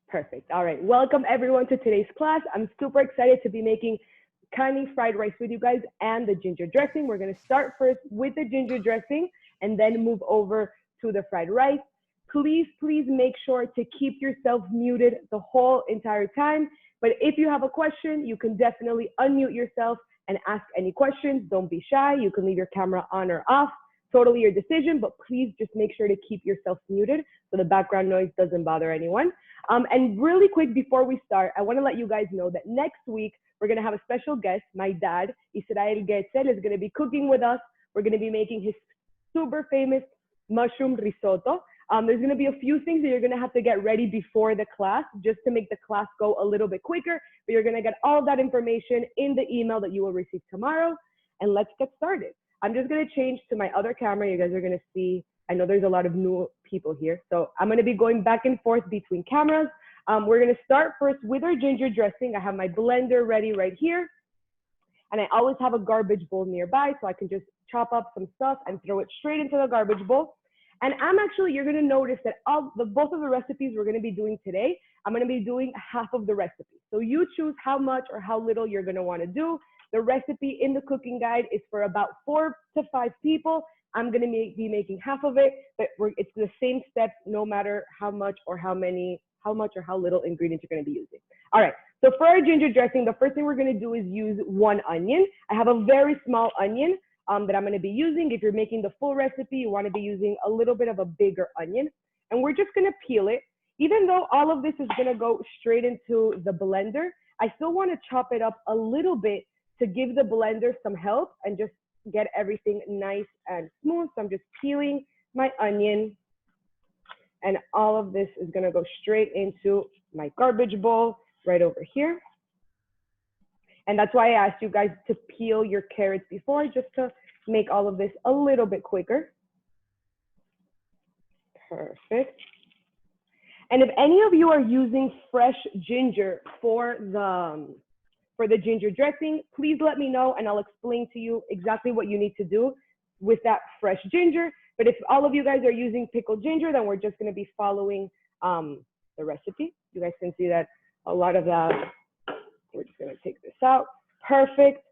Perfect. All right. Welcome everyone to today's class. I'm super excited to be making Kani fried rice with you guys and the ginger dressing. We're going to start first with the ginger dressing and then move over to the fried rice. Please make sure to keep yourself muted the whole entire time. But if you have a question, you can definitely unmute yourself and ask any questions. Don't be shy. You can leave your camera on or off. Totally your decision, but please just make sure to keep yourself muted so the background noise doesn't bother anyone. And really quick before we start, I want to let you guys know that next week we're going to have a special guest. My dad, Israel Getzel, is going to be cooking with us. We're going to be making his super famous mushroom risotto. There's going to be a few things that you're going to have to get ready before the class just to make the class go a little bit quicker, but you're going to get all that information in the email that you will receive tomorrow. And let's get started. I'm just going to change to my other camera. You guys are going to see, I know there's a lot of new people here. So I'm going to be going back and forth between cameras. We're going to start first with our ginger dressing. I have my blender ready right here. And I always have a garbage bowl nearby so I can just chop up some stuff and throw it straight into the garbage bowl. And you're going to notice that both of the recipes we're going to be doing today, I'm going to be doing half of the recipe. So you choose how much or how little you're going to want to do. The recipe in the cooking guide is for about 4 to 5 people. I'm going to be making half of it, but it's the same steps no matter how much or how little ingredients you're going to be using. All right, so for our ginger dressing, the first thing we're going to do is use 1 onion. I have a very small onion that I'm going to be using. If you're making the full recipe, you want to be using a little bit of a bigger onion. And we're just going to peel it. Even though all of this is going to go straight into the blender, I still want to chop it up a little bit to give the blender some help and just get everything nice and smooth. So I'm just peeling my onion and all of this is gonna go straight into my garbage bowl right over here. And that's why I asked you guys to peel your carrots before, just to make all of this a little bit quicker. Perfect. And if any of you are using fresh ginger for the ginger dressing, please let me know and I'll explain to you exactly what you need to do with that fresh ginger. But if all of you guys are using pickled ginger, then we're just going to be following the recipe. You guys can see that a lot of that, we're just going to take this out. Perfect.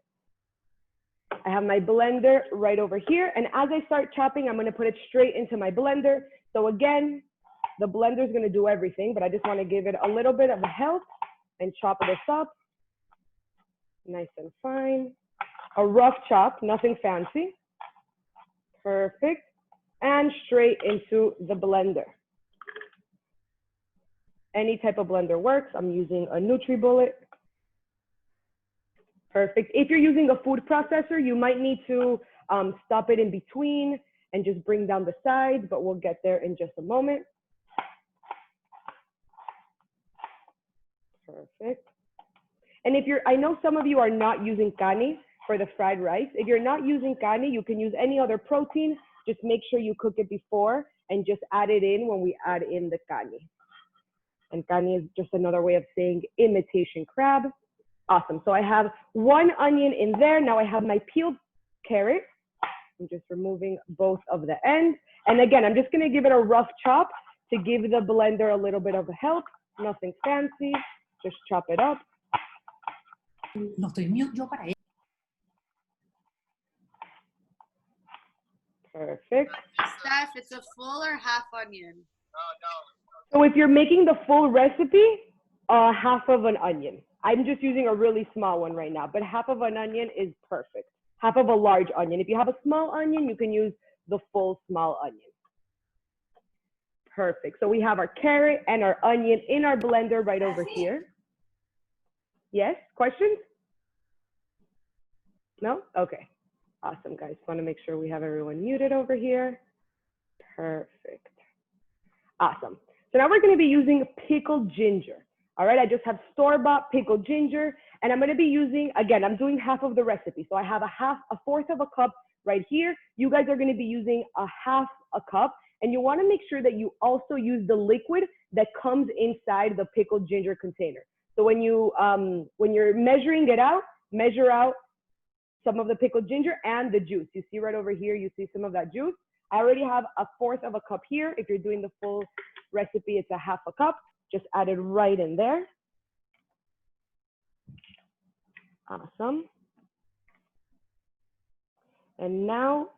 I have my blender right over here. And as I start chopping, I'm going to put it straight into my blender. So again, the blender is going to do everything, but I just want to give it a little bit of a help and chop this up. Nice and fine. A rough chop, nothing fancy. Perfect. And straight into the blender. Any type of blender works. I'm using a NutriBullet. Perfect. If you're using a food processor, you might need to stop it in between and just bring down the sides, but we'll get there in just a moment. Perfect. And I know some of you are not using Kani for the fried rice. If you're not using Kani, you can use any other protein. Just make sure you cook it before and just add it in when we add in the Kani. And Kani is just another way of saying imitation crab. Awesome. So I have 1 onion in there. Now I have my peeled carrot. I'm just removing both of the ends. And again, I'm just going to give it a rough chop to give the blender a little bit of a help. Nothing fancy. Just chop it up. No estoy mute yo para él. Perfect. Steph, it's a full or half onion? So if you're making the full recipe, half of an onion. I'm just using a really small one right now, but half of an onion is perfect. Half of a large onion. If you have a small onion, you can use the full small onion. Perfect. So we have our carrot and our onion in our blender right over here. Yes, questions? No? Okay. Awesome, guys. Want to make sure we have everyone muted over here. Perfect. Awesome. So now we're going to be using pickled ginger. All right, I just have store-bought pickled ginger, and I'm going to be using, again, I'm doing half of the recipe. So I have a fourth of a cup right here. You guys are going to be using a half a cup, and you want to make sure that you also use the liquid that comes inside the pickled ginger container. So when you're measuring it out, measure out some of the pickled ginger and the juice. You see right over here, you see some of that juice. I already have a fourth of a cup here. If you're doing the full recipe, it's a half a cup. just added right in there. Awesome. And now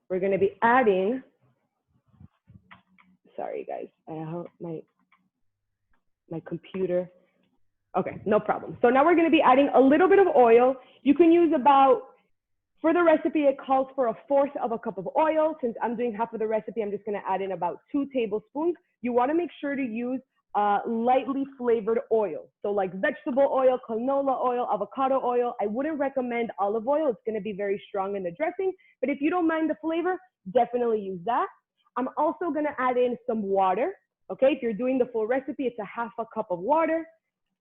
we're going to be adding, sorry guys, I hope my computer. Okay, no problem. So now we're going to be adding a little bit of oil. You can use about, for the recipe, it calls for 1/4 of a cup of oil. Since I'm doing half of the recipe, I'm just going to add in about 2 tablespoons. You want to make sure to use lightly flavored oil. So like vegetable oil, canola oil, avocado oil. I wouldn't recommend olive oil. It's going to be very strong in the dressing. But if you don't mind the flavor, definitely use that. I'm also going to add in some water. Okay, if you're doing the full recipe, it's 1/2 cup of water.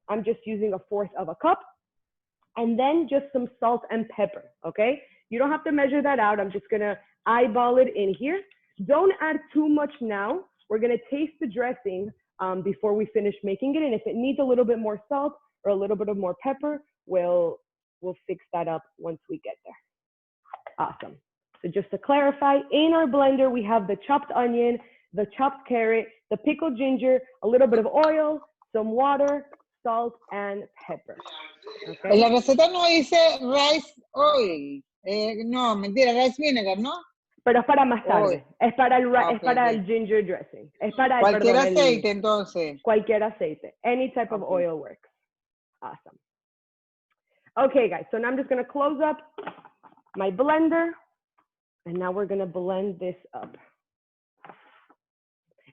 I'm just using 1/4 of a cup. And then just some salt and pepper, okay? You don't have to measure that out. I'm just gonna eyeball it in here. Don't add too much now. We're gonna taste the dressing before we finish making it. And if it needs a little bit more salt or a little bit of more pepper, we'll fix that up once we get there. Awesome. So just to clarify, in our blender, we have the chopped onion, the chopped carrot, the pickled ginger, a little bit of oil, some water, salt, and pepper. Okay. En la receta no dice rice oil. No, mentira, rice vinegar, ¿no? Pero es para más tarde. Oil. Es para el, Okay, es para okay. el ginger dressing. Es para Cualquier perdón, aceite, entonces. Cualquier aceite. Any type of Okay. oil works. Awesome. Okay, guys. So now I'm just going to close up my blender. And now we're going to blend this up.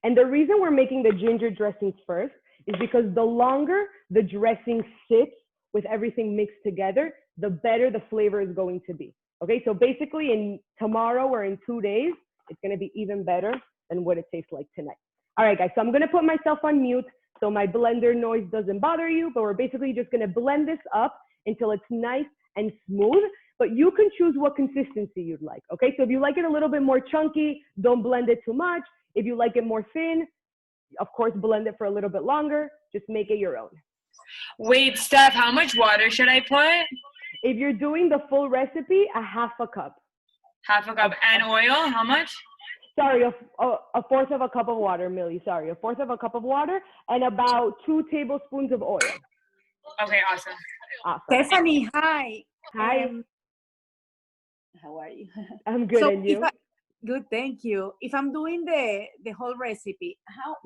And the reason we're making the ginger dressing first is because the longer the dressing sits with everything mixed together, the better the flavor is going to be. Okay, so basically in tomorrow or in 2 days, it's gonna be even better than what it tastes like tonight. All right, guys, so I'm gonna put myself on mute so my blender noise doesn't bother you, but we're basically just gonna blend this up until it's nice and smooth, but you can choose what consistency you'd like, okay? So if you like it a little bit more chunky, don't blend it too much. If you like it more thin, of course, blend it for a little bit longer. Just make it your own. Wait, Steph, how much water should I put? If you're doing the full recipe, 1/2 cup. 1/2 cup. And oil, how much? Sorry, 1/4 of a cup of water, Millie. Sorry, 1/4 of a cup of water and about 2 tablespoons of oil. Okay, awesome. Awesome. Stephanie, hi. Hi. How are you? I'm good, So and you? Good, thank you. If I'm doing the whole recipe, how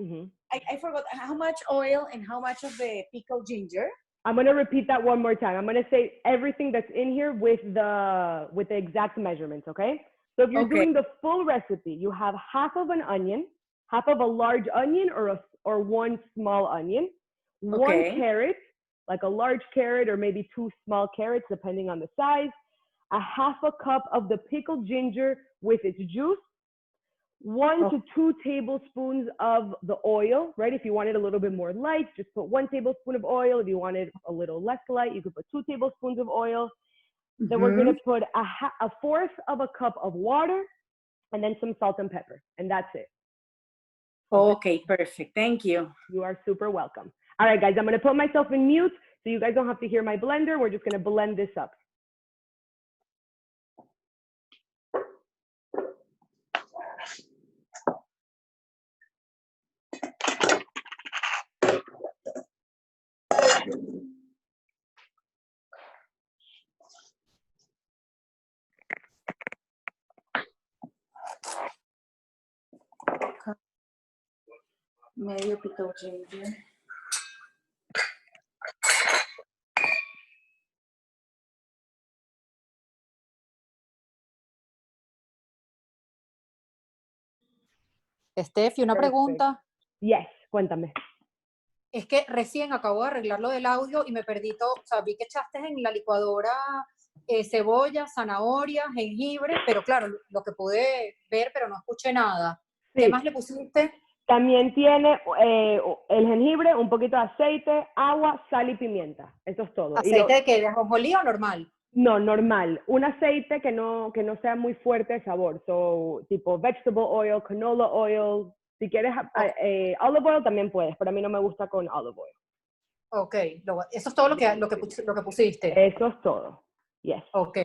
I forgot how much oil and how much of the pickled ginger? I'm gonna repeat that one more time. I'm gonna say everything that's in here with the exact measurements, okay? So if you're doing the full recipe, you have 1/2 of an onion, 1/2 of a large onion or 1 small onion, 1 carrot, like a large carrot or maybe 2 small carrots depending on the size, 1/2 cup of the pickled ginger with its juice, 1 to 2 tablespoons of the oil, right? If you want it a little bit more light, just put 1 tablespoon of oil. If you want it a little less light, you could put 2 tablespoons of oil. Then we're gonna put 1/4 of a cup of water and then some salt and pepper, and that's it. Okay, perfect. Thank you. You are super welcome. All right, guys, I'm gonna put myself in mute so you guys don't have to hear my blender. We're just gonna blend this up. Medio pickled ginger. Steph, y una pregunta. Yes, cuéntame. Es que recién acabo de arreglar lo del audio y me perdí todo. O sea, vi que echaste en la licuadora cebolla, zanahoria, jengibre, pero claro, lo que pude ver, pero no escuché nada. Sí. ¿Qué más le pusiste? También tiene el jengibre, un poquito de aceite, agua, sal y pimienta. Eso es todo. ¿Aceite de qué? ¿De ajonjolí o normal? No, normal. Un aceite que no sea muy fuerte de sabor. So, tipo vegetable oil, canola oil. Si quieres olive oil también puedes, pero a mí no me gusta con olive oil. Ok, eso es todo lo que pusiste. Eso es todo. Yes. Ok.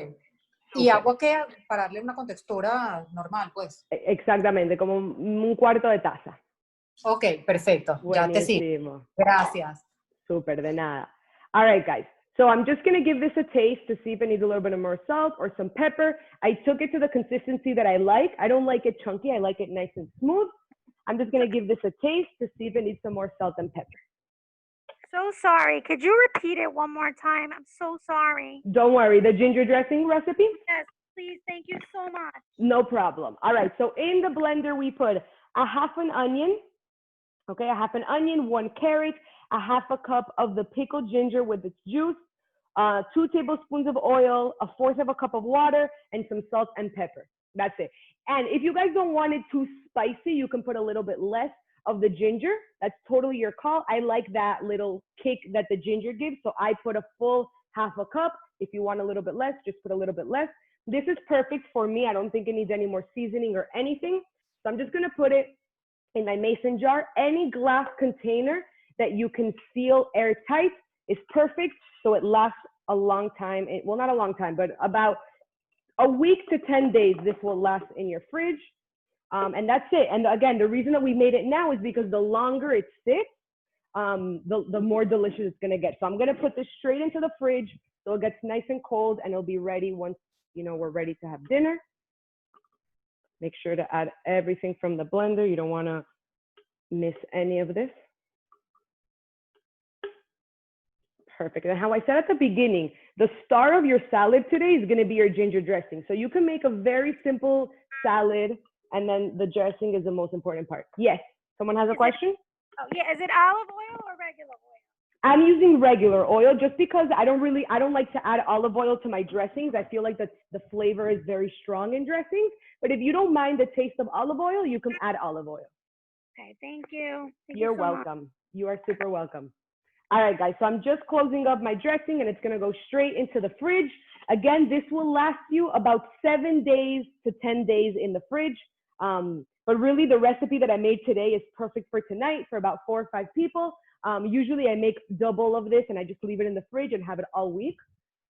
¿Y agua qué? Para darle una contextura normal, pues. Exactamente, como un 1/4 de taza. Ok, perfecto. Ya te sigo. Buenísimo. Gracias. Super, de nada. All right, guys. So I'm just gonna give this a taste to see if it needs a little bit of more salt or some pepper. I took it to the consistency that I like. I don't like it chunky. I like it nice and smooth. I'm just gonna give this a taste to see if it needs some more salt and pepper. So sorry. Could you repeat it one more time? I'm so sorry. Don't worry, the ginger dressing recipe? Yes, please. Thank you so much. No problem. All right, so in the blender, we put a half an onion, okay, a half an onion, 1 carrot, a half a cup of the pickled ginger with its juice, 2 tablespoons of oil, 1/4 of a cup of water, and some salt and pepper. That's it. And if you guys don't want it too spicy, you can put a little bit less of the ginger. That's totally your call. I like that little kick that the ginger gives, so I put a full half a cup. If you want a little bit less, just put a little bit less. This is perfect for me. I don't think it needs any more seasoning or anything. So I'm just gonna put it in my mason jar. Any glass container that you can seal airtight is perfect, so it lasts a long time. Well, not a long time, but about a week to 10 days, this will last in your fridge. And that's it. And again, the reason that we made it now is because the longer it sits, the more delicious it's gonna get. So I'm gonna put this straight into the fridge so it gets nice and cold, and it'll be ready once, you know, we're ready to have dinner. Make sure to add everything from the blender. You don't wanna miss any of this. Perfect. And how I said at the beginning, the star of your salad today is gonna be your ginger dressing. So you can make a very simple salad, and then the dressing is the most important part. Yes, someone has a question? Oh, yeah. Is it olive oil or regular oil? I'm using regular oil just because I don't like to add olive oil to my dressings. I feel like the flavor is very strong in dressings. But if you don't mind the taste of olive oil, you can add olive oil. Okay, thank you. You're welcome. You are super welcome. All right, guys, so I'm just closing up my dressing, and it's gonna go straight into the fridge. Again, this will last you about 7 days to 10 days in the fridge. But really the recipe that I made today is perfect for tonight for about 4 or 5 people. Usually I make double of this and I just leave it in the fridge and have it all week.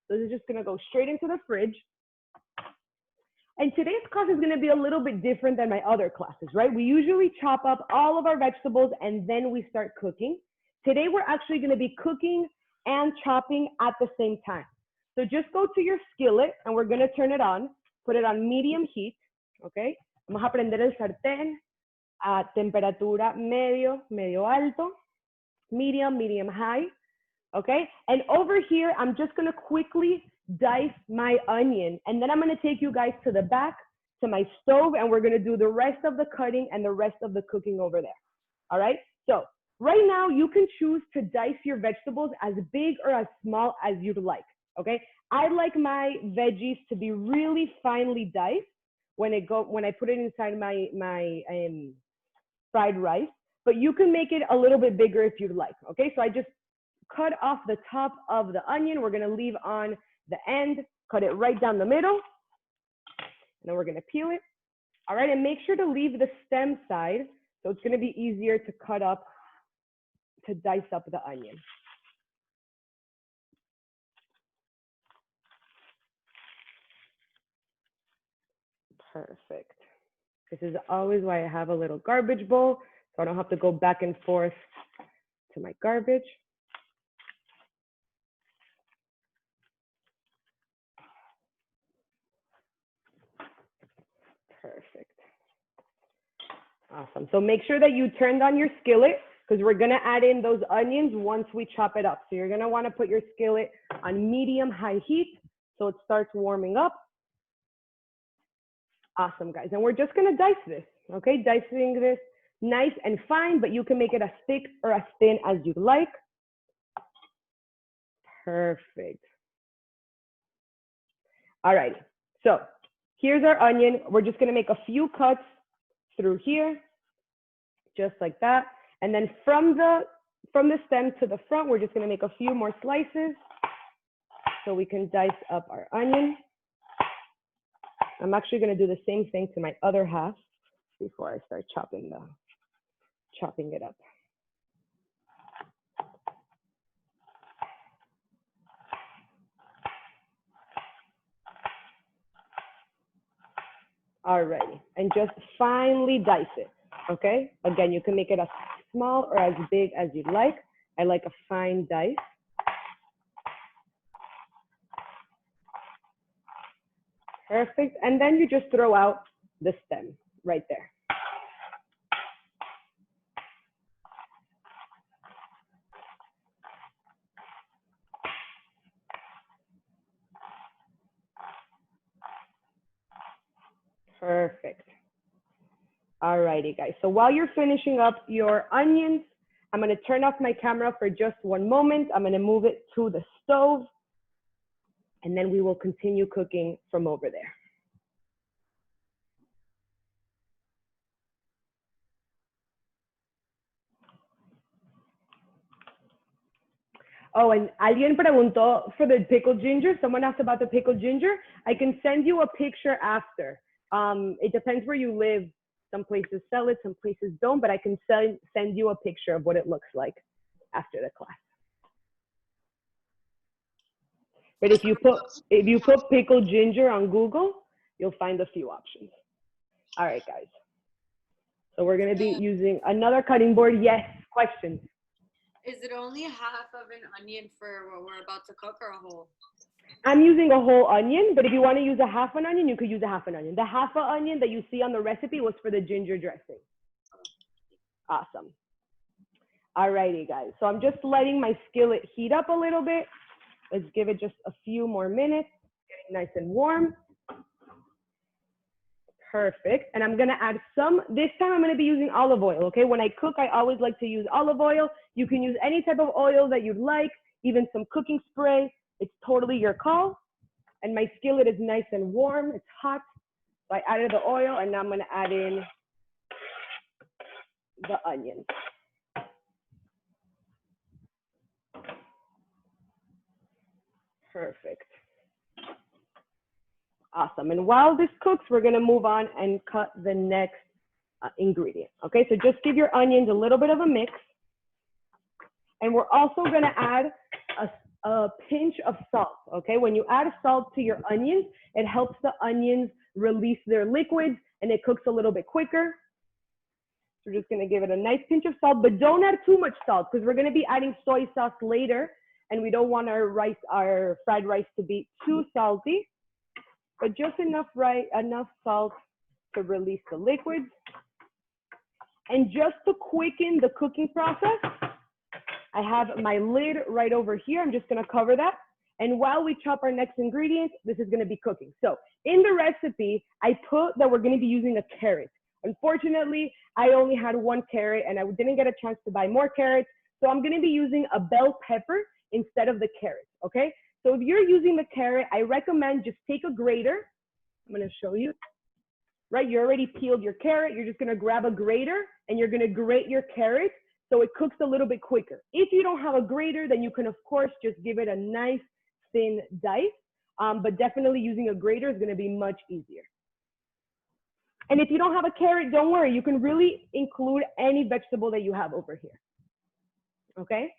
So this is just gonna go straight into the fridge. And today's class is gonna be a little bit different than my other classes, right? We usually chop up all of our vegetables and then we start cooking. Today we're actually gonna be cooking and chopping at the same time. So just go to your skillet and we're gonna turn it on, put it on medium heat, okay? Vamos a prender el sartén a temperatura medio alto, medium high, okay? And over here, I'm just gonna quickly dice my onion, and then I'm gonna take you guys to the back, to my stove, and we're gonna do the rest of the cutting and the rest of the cooking over there, all right? So right now, you can choose to dice your vegetables as big or as small as you'd like, okay? I like my veggies to be really finely diced when I put it inside my fried rice, but you can make it a little bit bigger if you'd like, okay? So I just cut off the top of the onion. We're gonna leave on the end, cut it right down the middle, and then we're gonna peel it. All right, and make sure to leave the stem side, so it's gonna be easier to cut up, to dice up the onion. Perfect. This is always why I have a little garbage bowl, so I don't have to go back and forth to my garbage. Perfect. Awesome. So make sure that you turned on your skillet, because we're gonna add in those onions once we chop it up. So you're gonna wanna put your skillet on medium-high heat so it starts warming up. Awesome, guys. And we're just gonna dice this, okay? Dicing this nice and fine, but you can make it as thick or as thin as you like. Perfect. All right, so here's our onion. We're just gonna make a few cuts through here, just like that. And then from the stem to the front, we're just gonna make a few more slices so we can dice up our onion. I'm actually gonna do the same thing to my other half before I start chopping it up. Alrighty, and just finely dice it. Okay, again, you can make it as small or as big as you'd like. I like a fine dice. Perfect, and then you just throw out the stem right there. Perfect. Alrighty, guys. So while you're finishing up your onions, I'm going to turn off my camera for just one moment. I'm going to move it to the stove, and then we will continue cooking from over there. Oh, and alguien preguntó for the pickled ginger. Someone asked about the pickled ginger. I can send you a picture after. It depends where you live. Some places sell it, some places don't, but I can send you a picture of what it looks like after the class. But if you put pickled ginger on Google, you'll find a few options. All right, guys. So we're gonna be using another cutting board. Yes, questions? Is it only half of an onion for what we're about to cook, or a whole? I'm using a whole onion, but if you want to use a half an onion, you could use a half an onion. The half an onion that you see on the recipe was for the ginger dressing. Awesome. All righty, guys. So I'm just letting my skillet heat up a little bit. Let's give it just a few more minutes, getting nice and warm. Perfect. And I'm going to add some, this time I'm going to be using olive oil, okay? When I cook, I always like to use olive oil. You can use any type of oil that you'd like, even some cooking spray. It's totally your call. And my skillet is nice and warm. It's hot. So I added the oil, and now I'm going to add in the onions. Perfect. Awesome. And while this cooks, we're going to move on and cut the next ingredient. Okay, so just give your onions a little bit of a mix. And we're also going to add a pinch of salt. Okay, when you add salt to your onions, it helps the onions release their liquids and it cooks a little bit quicker. We're just going to give it a nice pinch of salt, but don't add too much salt because we're going to be adding soy sauce later, and we don't want our fried rice to be too salty. But just enough salt to release the liquids. And just to quicken the cooking process, I have my lid right over here. I'm just going to cover that. And while we chop our next ingredient, this is going to be cooking. So in the recipe, I put that we're going to be using a carrot. Unfortunately, I only had one carrot and I didn't get a chance to buy more carrots. So I'm going to be using a bell pepper instead of the carrot, okay? So if you're using the carrot, I recommend just take a grater. I'm going to show you, right? You already peeled your carrot. You're just going to grab a grater and you're going to grate your carrot so it cooks a little bit quicker. If you don't have a grater, then you can, of course, just give it a nice thin dice. But definitely using a grater is going to be much easier. And if you don't have a carrot, don't worry. You can really include any vegetable that you have over here. Okay?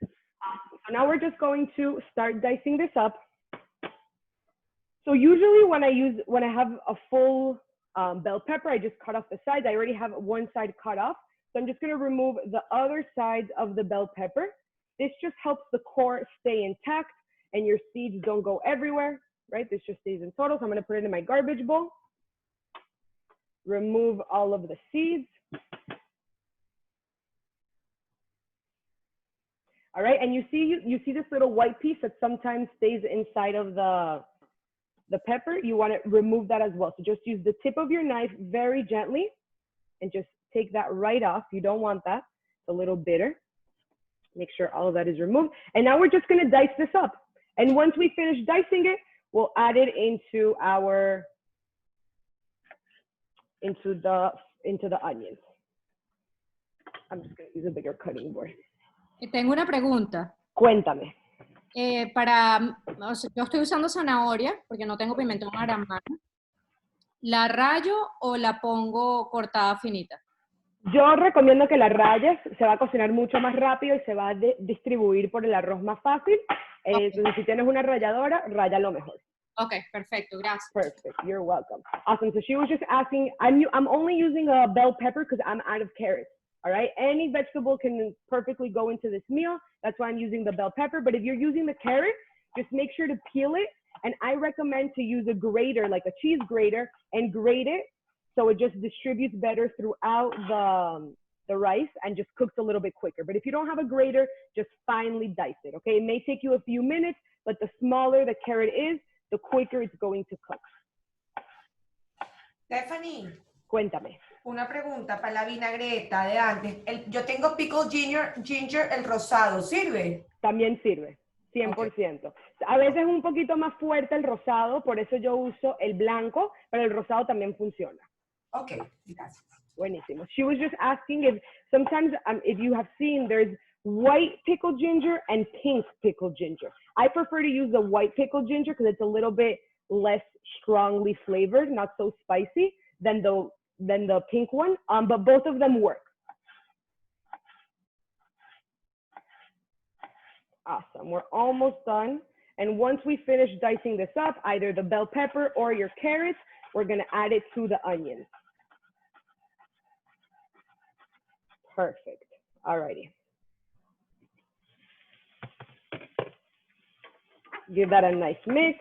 So now we're just going to start dicing this up. So usually when I have a full bell pepper, I just cut off the sides. I already have one side cut off. So I'm just going to remove the other sides of the bell pepper. This just helps the core stay intact and your seeds don't go everywhere, right? This just stays in total. So I'm going to put it in my garbage bowl. Remove all of the seeds. All right, and you see this little white piece that sometimes stays inside of the pepper. You want to remove that as well. So just use the tip of your knife very gently and just take that right off. You don't want that. It's a little bitter. Make sure all of that is removed. And now we're just going to dice this up. And once we finish dicing it, we'll add it into the onions. I'm just going to use a bigger cutting board. Tengo una pregunta. Cuéntame. O sea, yo estoy usando zanahoria porque no tengo pimentón a la mano. ¿La rayo o la pongo cortada finita? Yo recomiendo que la rayes, se va a cocinar mucho más rápido y se va a distribuir por el arroz más fácil. Okay. Entonces, si tienes una ralladora, ráyalo mejor. Ok, perfecto, gracias. Perfect. You're welcome. Awesome. So she was just asking, I'm only using a bell pepper because I'm out of carrots. All right. Any vegetable can perfectly go into this meal. That's why I'm using the bell pepper. But if you're using the carrot, just make sure to peel it. And I recommend to use a grater, like a cheese grater, and grate it so it just distributes better throughout the rice and just cooks a little bit quicker. But if you don't have a grater, just finely dice it. Okay. It may take you a few minutes, but the smaller the carrot is, the quicker it's going to cook. Stephanie, Cuéntame. una pregunta para la vinagreta de antes. Yo tengo pickled ginger, el rosado, ¿sirve? También sirve, 100%. Okay. A veces es un poquito más fuerte el rosado, por eso yo uso el blanco, pero el rosado también funciona. Ok, gracias. Buenísimo. She was just asking if sometimes, if you have seen, there's white pickled ginger and pink pickled ginger. I prefer to use the white pickled ginger because it's a little bit less strongly flavored, not so spicy than the pink one, but both of them work. Awesome. We're almost done. And once we finish dicing this up, either the bell pepper or your carrots, we're going to add it to the onions. Perfect. All righty. Give that a nice mix.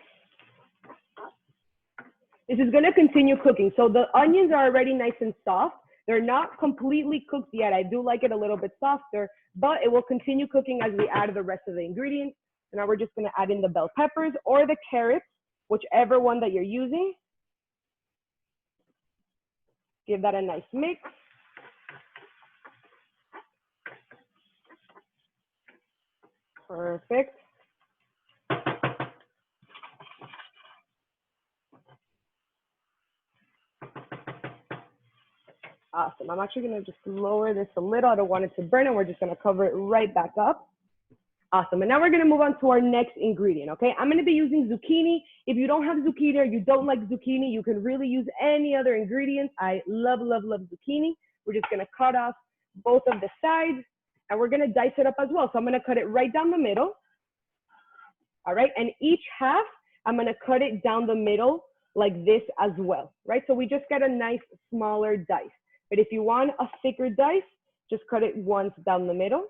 This is going to continue cooking. So the onions are already nice and soft. They're not completely cooked yet. I do like it a little bit softer, but it will continue cooking as we add the rest of the ingredients. So now we're just going to add in the bell peppers or the carrots, whichever one that you're using. Give that a nice mix. Perfect. Awesome. I'm actually going to just lower this a little. I don't want it to burn, and we're just going to cover it right back up. Awesome. And now we're going to move on to our next ingredient, okay? I'm going to be using zucchini. If you don't have zucchini or you don't like zucchini, you can really use any other ingredients. I love, love, love zucchini. We're just going to cut off both of the sides, and we're going to dice it up as well. So I'm going to cut it right down the middle. All right. And each half, I'm going to cut it down the middle like this as well, right? So we just get a nice smaller dice. But if you want a thicker dice, just cut it once down the middle,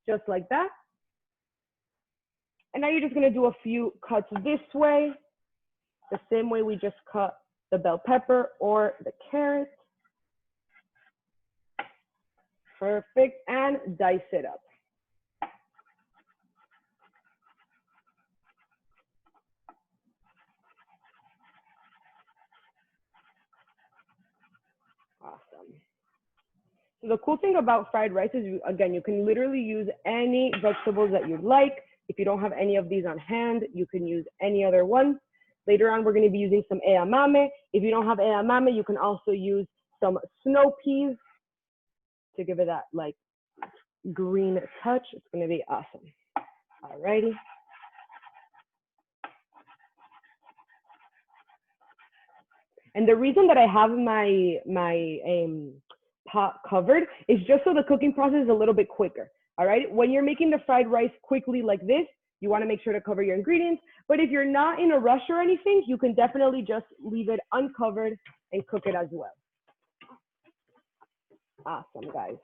just like that. And now you're just going to do a few cuts this way, the same way we just cut the bell pepper or the carrot. Perfect. And dice it up. Awesome. So the cool thing about fried rice is, again, you can literally use any vegetables that you like. If you don't have any of these on hand, you can use any other one. Later on, we're going to be using some edamame. If you don't have edamame, you can also use some snow peas to give it that like green touch. It's going to be awesome. All righty. And the reason that I have my pot covered is just so the cooking process is a little bit quicker. All right. When you're making the fried rice quickly like this, you want to make sure to cover your ingredients. But if you're not in a rush or anything, you can definitely just leave it uncovered and cook it as well. Awesome, guys.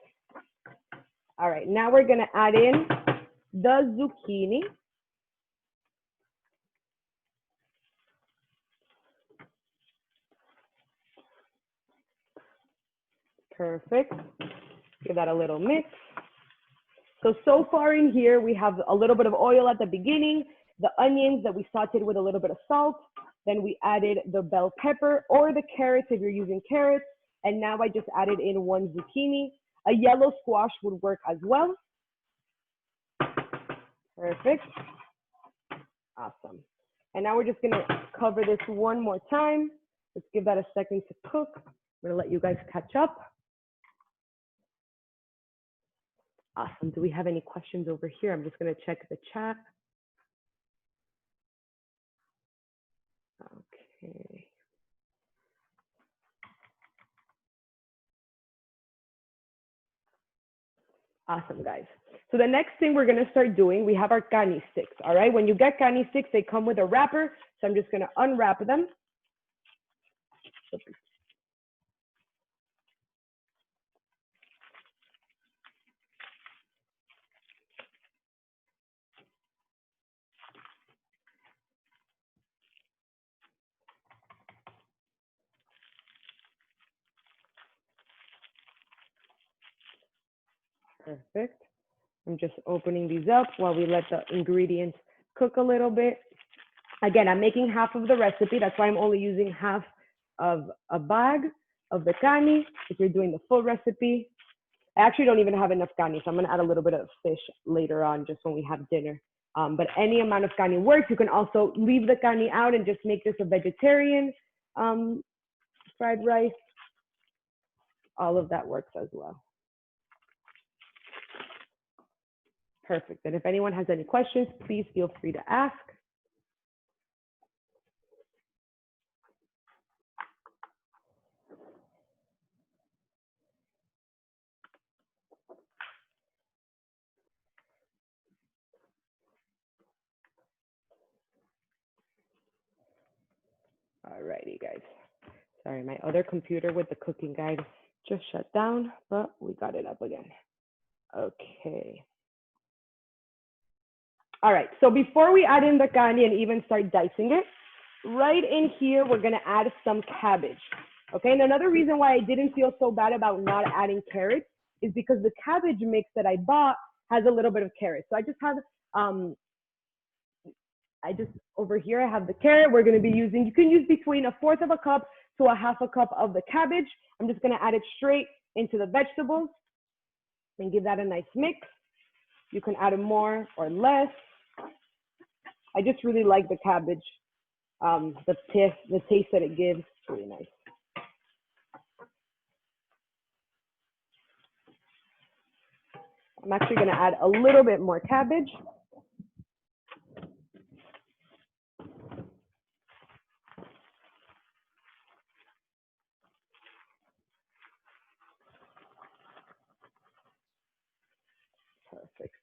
All right. Now we're going to add in the zucchini. Perfect. Give that a little mix. So far in here, we have a little bit of oil at the beginning, the onions that we sauteed with a little bit of salt. Then we added the bell pepper or the carrots if you're using carrots. And now I just added in one zucchini. A yellow squash would work as well. Perfect. Awesome. And now we're just going to cover this one more time. Let's give that a second to cook. I'm going to let you guys catch up. Awesome. Do we have any questions over here? I'm just going to check the chat. Okay. Awesome, guys. So the next thing we're going to start doing, we have our Kani sticks. All right. When you get Kani sticks, they come with a wrapper. So I'm just gonna unwrap them. Perfect. I'm just opening these up while we let the ingredients cook a little bit. Again, I'm making half of the recipe. That's why I'm only using half of a bag of the Kani. If you're doing the full recipe, I actually don't even have enough Kani, so I'm gonna add a little bit of fish later on just when we have dinner. But any amount of Kani works. You can also leave the Kani out and just make this a vegetarian fried rice. All of that works as well. Perfect. And if anyone has any questions, please feel free to ask. Alrighty, guys. Sorry, my other computer with the cooking guide just shut down, but we got it up again. Okay. All right, so before we add in the Kani and even start dicing it, right in here, we're gonna add some cabbage. Okay, and another reason why I didn't feel so bad about not adding carrots is because the cabbage mix that I bought has a little bit of carrot. So I just have, over here, I have the carrot. We're gonna be using, you can use between 1/4 of a cup to 1/2 cup of the cabbage. I'm just gonna add it straight into the vegetables and give that a nice mix. You can add more or less. I just really like the cabbage, the taste that it gives. It's really nice. I'm actually gonna add a little bit more cabbage. Perfect.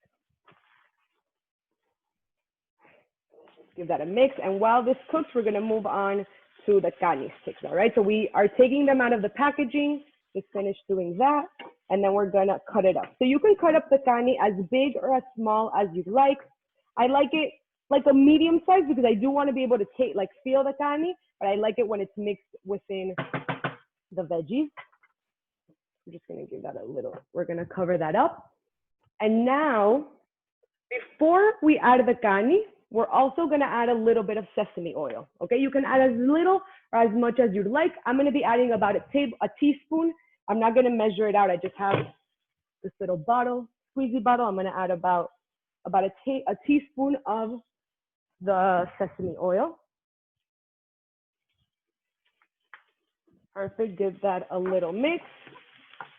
Give that a mix. And while this cooks, we're gonna move on to the Kani sticks, all right? So we are taking them out of the packaging. Just finished doing that. And then we're gonna cut it up. So you can cut up the Kani as big or as small as you'd like. I like it like a medium size because I do wanna be able to take, like feel the Kani, but I like it when it's mixed within the veggies. I'm just gonna give that a little, we're gonna cover that up. And now, before we add the Kani, we're also gonna add a little bit of sesame oil, okay? You can add as little or as much as you'd like. I'm gonna be adding about a teaspoon. I'm not gonna measure it out. I just have this little bottle, squeezy bottle. I'm gonna add about a teaspoon of the sesame oil. Perfect, give that a little mix.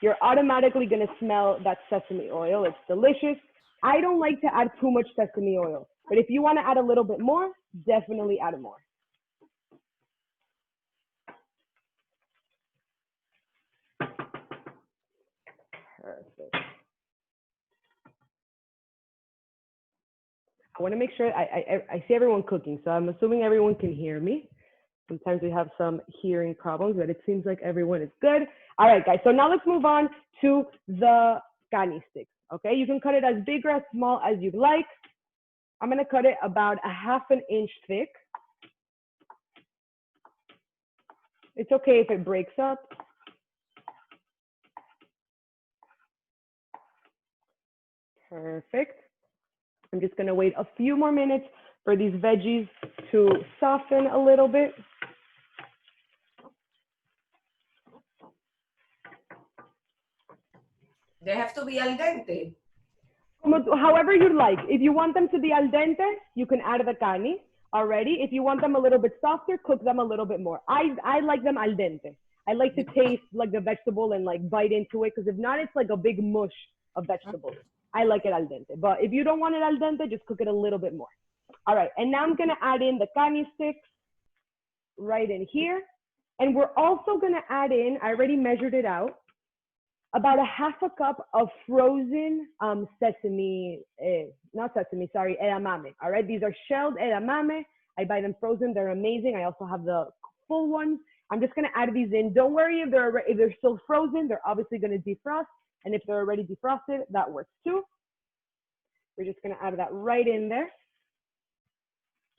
You're automatically gonna smell that sesame oil. It's delicious. I don't like to add too much sesame oil, but if you wanna add a little bit more, definitely add more. Perfect. I wanna make sure, I see everyone cooking, so I'm assuming everyone can hear me. Sometimes we have some hearing problems, but it seems like everyone is good. All right, guys, so now let's move on to the Kani sticks, okay? You can cut it as big or as small as you'd like. I'm gonna cut it about 1/2 inch thick. It's okay if it breaks up. Perfect. I'm just gonna wait a few more minutes for these veggies to soften a little bit. They have to be al dente. However you'd like. If you want them to be al dente, you can add the Kani already. If you want them a little bit softer, cook them a little bit more. I like them al dente. I like to taste like the vegetable and like bite into it, because if not, it's like a big mush of vegetables. I like it al dente. But if you don't want it al dente, just cook it a little bit more. All right, and now I'm gonna add in the Kani sticks right in here. And we're also gonna add in, I already measured it out, about 1/2 cup of frozen edamame, all right? These are shelled edamame. I buy them frozen. They're amazing. I also have the full ones. I'm just gonna add these in. Don't worry if they're still frozen. They're obviously gonna defrost. And if they're already defrosted, that works too. We're just gonna add that right in there.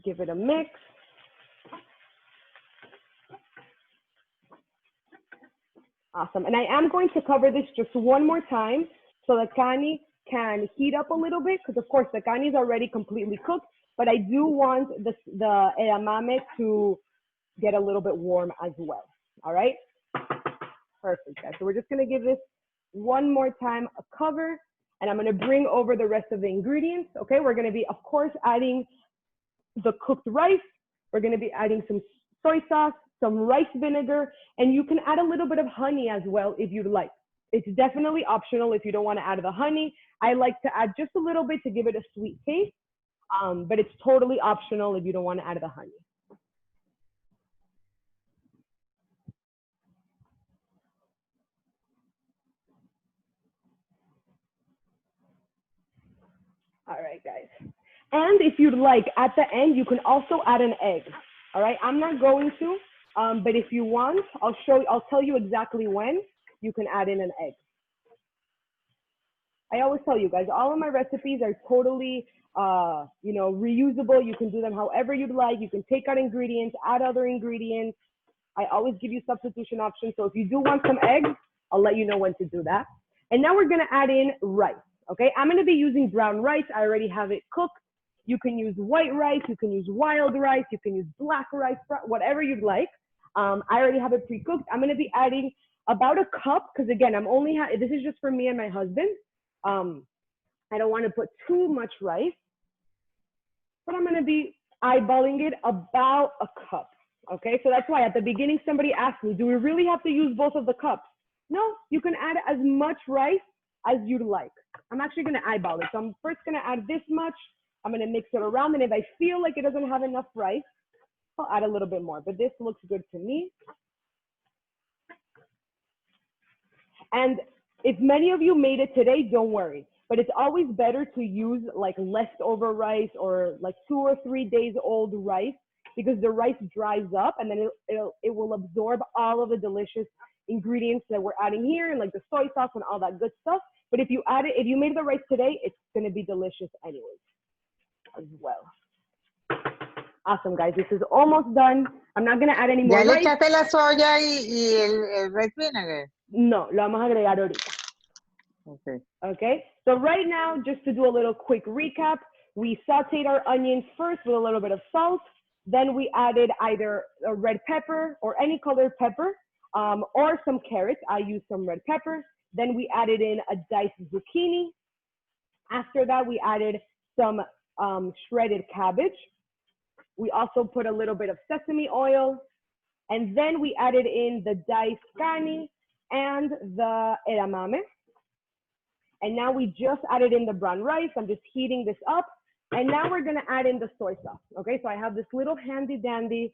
Give it a mix. Awesome. And I am going to cover this just one more time so the Kani can heat up a little bit, because of course the Kani is already completely cooked, but I do want the edamame to get a little bit warm as well. All right? Perfect, guys. So we're just gonna give this one more time a cover, and I'm gonna bring over the rest of the ingredients. Okay, we're gonna be, of course, adding the cooked rice. We're gonna be adding some soy sauce, some rice vinegar, and you can add a little bit of honey as well if you'd like. It's definitely optional if you don't want to add the honey. I like to add just a little bit to give it a sweet taste, but it's totally optional if you don't want to add the honey. All right, guys. And if you'd like, at the end, you can also add an egg. All right, I'm not going to. But if you want, I'll tell you exactly when you can add in an egg. I always tell you guys, all of my recipes are totally, reusable. You can do them however you'd like. You can take out ingredients, add other ingredients. I always give you substitution options. So if you do want some eggs, I'll let you know when to do that. And now we're gonna add in rice, okay? I'm gonna be using brown rice. I already have it cooked. You can use white rice, you can use wild rice, you can use black rice, whatever you'd like. I already have it pre-cooked. I'm gonna be adding about a cup, because again, this is just for me and my husband. I don't wanna put too much rice, but I'm gonna be eyeballing it about a cup, okay? So that's why at the beginning, somebody asked me, do we really have to use both of the cups? No, you can add as much rice as you'd like. I'm actually gonna eyeball it. So I'm first gonna add this much. I'm gonna mix it around, and if I feel like it doesn't have enough rice, I'll add a little bit more, but this looks good to me. And if many of you made it today, don't worry, but it's always better to use like leftover rice or like 2 or 3 days old rice, because the rice dries up and then it will absorb all of the delicious ingredients that we're adding here, and like the soy sauce and all that good stuff. But if you made the rice today, it's gonna be delicious anyways as well. Awesome, guys. This is almost done. I'm not going to add any more ¿Ya le rice. echaste la soya y el rice vinegar? No, lo vamos a agregar ahorita. Okay. Okay. So right now, just to do a little quick recap, we sauteed our onions first with a little bit of salt. Then we added either a red pepper or any colored pepper, or some carrots. I used some red pepper. Then we added in a diced zucchini. After that, we added some shredded cabbage. We also put a little bit of sesame oil, and then we added in the diced Kani and the edamame. And now we just added in the brown rice. I'm just heating this up. And now we're gonna add in the soy sauce, okay? So I have this little handy dandy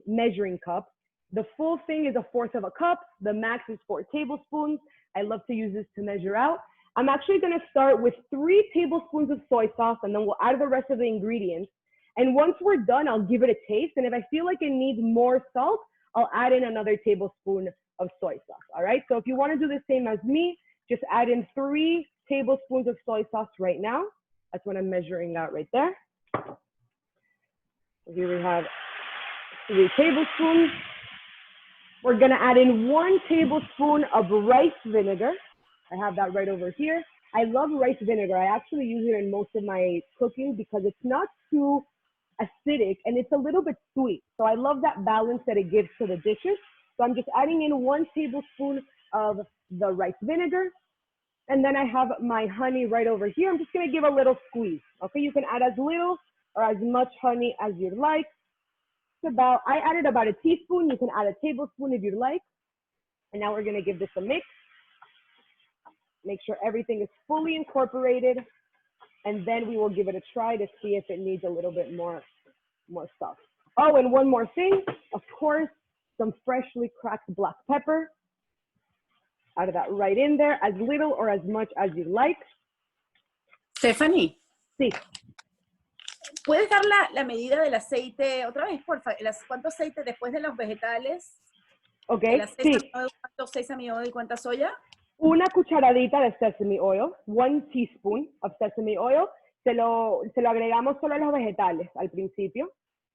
measuring cup. The full thing is 1/4 of a cup. The max is 4 tablespoons. I love to use this to measure out. I'm actually gonna start with 3 tablespoons of soy sauce, and then we'll add the rest of the ingredients. And once we're done, I'll give it a taste. And if I feel like it needs more salt, I'll add in another tablespoon of soy sauce, all right? So if you wanna do the same as me, just add in 3 tablespoons of soy sauce right now. That's what I'm measuring out right there. Here we have 3 tablespoons. We're gonna add in 1 tablespoon of rice vinegar. I have that right over here. I love rice vinegar. I actually use it in most of my cooking because it's not too acidic and it's a little bit sweet. So I love that balance that it gives to the dishes. So I'm just adding in 1 tablespoon of the rice vinegar. And then I have my honey right over here. I'm just gonna give a little squeeze, okay? You can add as little or as much honey as you'd like. I added about a teaspoon. You can add a tablespoon if you'd like. And now we're gonna give this a mix. Make sure everything is fully incorporated. And then we will give it a try to see if it needs a little bit more stuff. Oh, and one more thing, of course, some freshly cracked black pepper. Out of that right in there, as little or as much as you like. Stephanie. Sí. ¿Puedes dar la medida del aceite otra vez, por favor? ¿Cuánto aceite después de los vegetales? Ok, sí. sí. ¿Cuánto sesame oil y cuánta soya? Una cucharadita de sesame oil, 1 teaspoon of sesame oil. Se lo agregamos solo a los vegetales al principio.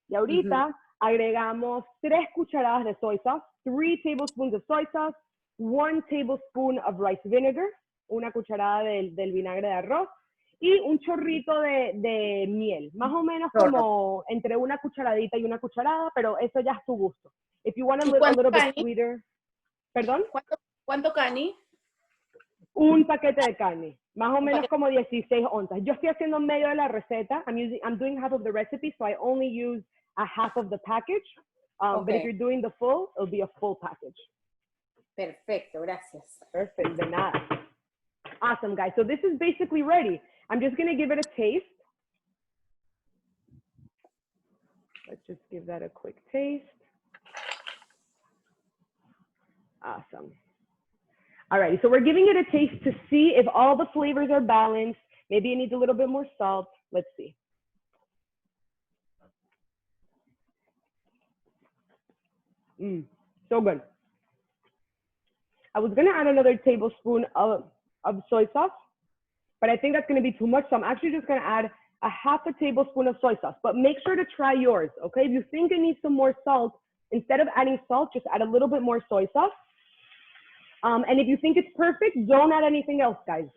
Y ahorita agregamos 3 cucharadas de soy sauce, 3 tablespoons of soy sauce, 1 tablespoon of rice vinegar, una cucharada del vinagre de arroz, y un chorrito de miel, más o menos como entre una cucharadita y una cucharada, pero eso ya es tu gusto. If you want a little bit sweeter. ¿Perdón? ¿Cuánto cani? Un paquete de carne, más o menos como 16 onzas. Yo estoy haciendo medio de la receta. I'm doing half of the recipe, so I only use a half of the package. But if you're doing the full, it'll be a full package. Perfecto, gracias. Perfect, de nada. Awesome, guys. So this is basically ready. I'm just going to give it a taste. Let's just give that a quick taste. Awesome. Alrighty, so we're giving it a taste to see if all the flavors are balanced. Maybe it needs a little bit more salt. Let's see. So good. I was gonna add another tablespoon of soy sauce, but I think that's gonna be too much. So I'm actually just gonna add a half a tablespoon of soy sauce, but make sure to try yours, okay? If you think it needs some more salt, instead of adding salt, just add a little bit more soy sauce. And if you think it's perfect, don't add anything else, guys.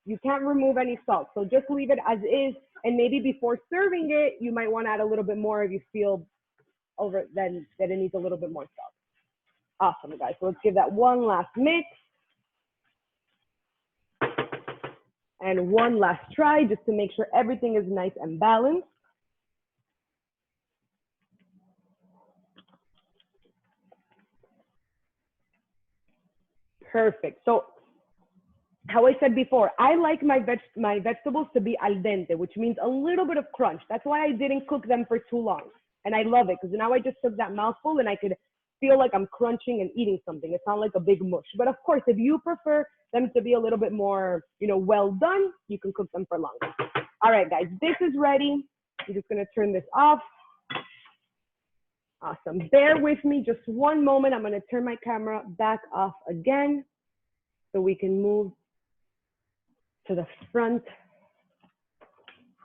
You can't remove any salt. So just leave it as is. And maybe before serving it, you might want to add a little bit more if you feel that it needs a little bit more salt. Awesome, guys. So let's give that one last mix. And one last try just to make sure everything is nice and balanced. Perfect. So how I said before, I like my vegetables to be al dente, which means a little bit of crunch. That's why I didn't cook them for too long. And I love it because now I just took that mouthful and I could feel like I'm crunching and eating something. It sounds like a big mush. But of course, if you prefer them to be a little bit more, well done, you can cook them for longer. All right, guys, this is ready. I'm just gonna turn this off. Awesome. Bear with me just one moment. I'm going to turn my camera back off again so we can move to the front.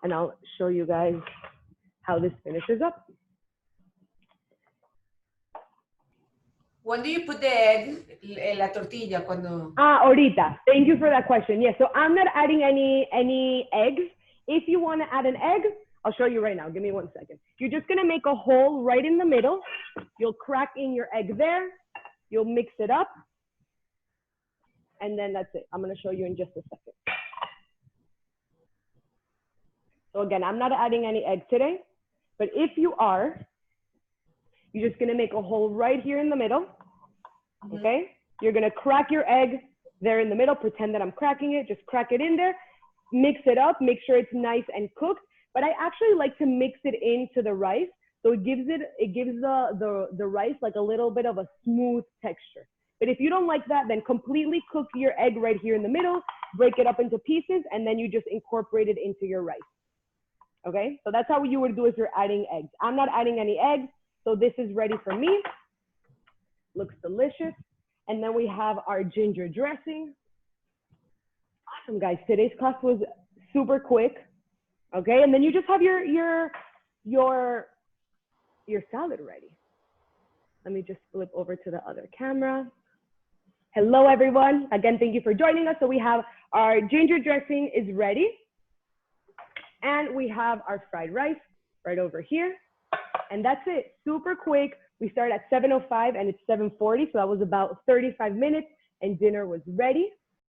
And I'll show you guys how this finishes up. When do you put the egg, la tortilla, cuando? Ahorita. Thank you for that question. Yes, so I'm not adding any eggs. If you want to add an egg, I'll show you right now. Give me 1 second. You're just going to make a hole right in the middle. You'll crack in your egg there. You'll mix it up. And then that's it. I'm going to show you in just a second. So again, I'm not adding any egg today. But if you are, you're just going to make a hole right here in the middle. Okay? You're going to crack your egg there in the middle. Pretend that I'm cracking it. Just crack it in there. Mix it up. Make sure it's nice and cooked. But I actually like to mix it into the rice. So it gives the rice like a little bit of a smooth texture. But if you don't like that, then completely cook your egg right here in the middle, break it up into pieces, and then you just incorporate it into your rice. Okay? So that's how you would do if you're adding eggs. I'm not adding any eggs, so this is ready for me. Looks delicious. And then we have our ginger dressing. Awesome, guys. Today's class was super quick. Okay, and then you just have your salad ready. Let me just flip over to the other camera. Hello, everyone. Again, thank you for joining us. So we have our ginger dressing is ready. And we have our fried rice right over here. And that's it, super quick. We started at 7:05 and it's 7:40, so that was about 35 minutes and dinner was ready.